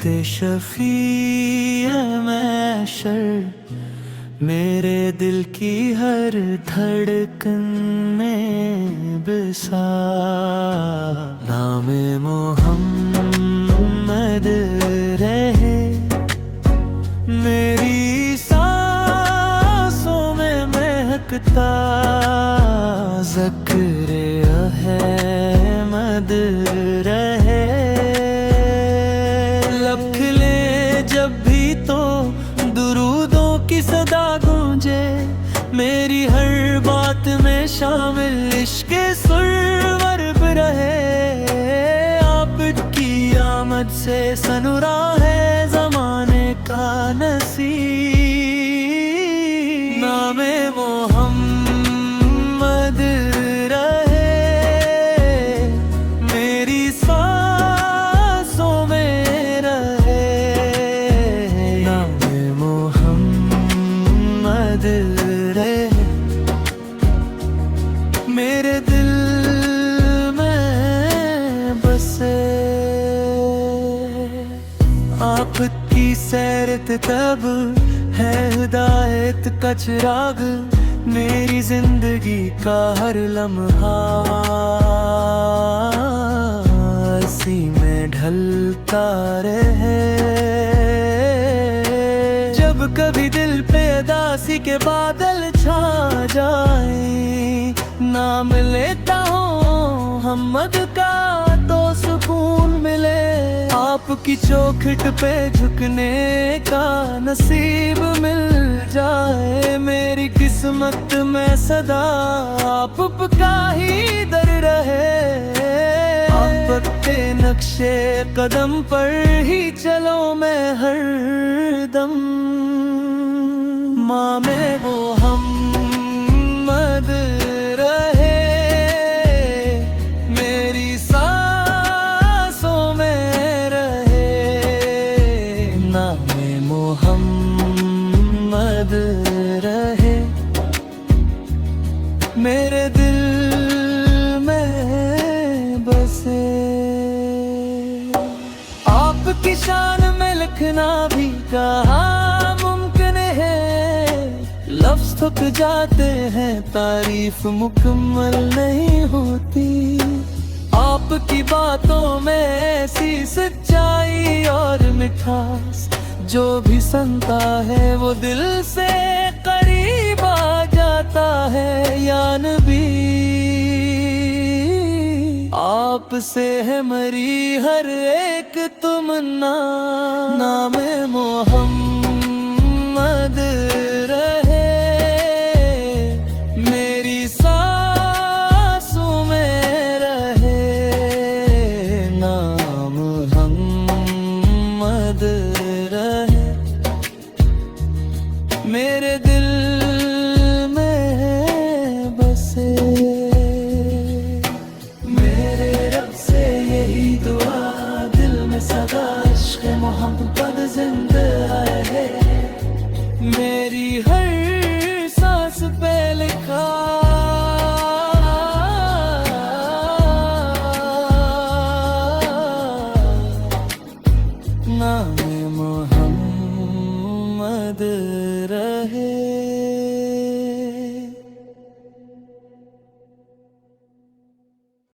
शफी है महशर, मेरे दिल की हर धड़कन में बिसा। नाम मोहम्मद रहे मेरी सांसों में महकता, ज़िक्र अहमद रहे। लब खिले जब भी तो दुरूदों की सदा गूंजे, मेरी हर बात में शामिल इश्क़ सुरवर रहे। आपकी आमद से सनुरा है ज़माने का नसीब। नामे मोहम्मद रहे मेरी सांसों में रहे। नामे मोहम्मद रहे मेरे दिल में बसे। आपकी सैरत तब है हिदायत का चिराग, मेरी जिंदगी का हर लम्हा इसी में ढलता रहे। जब कभी दिल पे उदासी के बादल छा जाए, नाम लेता हूँ मोहम्मद का तो सुकून मिले। आपकी चौखट पे झुकने का नसीब मिल जाए, मेरी किस्मत में सदा आपका ही दर रहे। आपके नक्शे कदम पर ही चलो मैं हर दम। मामे मोहम्मद रहे मेरी सांसों में रहे। नामे मोहम्मद रहे मेरे दिल में बसे। आपकी शान में लिखना भी कहाँ मुमकिन है, लफ्ज़ थक जाते हैं तारीफ मुकम्मल नहीं होती। आपकी बातों में ऐसी सच्चाई और मिठास, जो भी सुनता है वो दिल से करीब आ जाता है। या नबी आपसे है मरी हर एक तमन्ना। नामे मोहम्मद रहे मेरी सांसों में रहे। नाम मोहम्मद रहे मेरे दिल में बसे। मेरे रब से यही दुआ दिल में सदा इश्क़ मोहम्मद जिंदा है। मेरी हर सांस पे लिखा नाम मोहम्मद।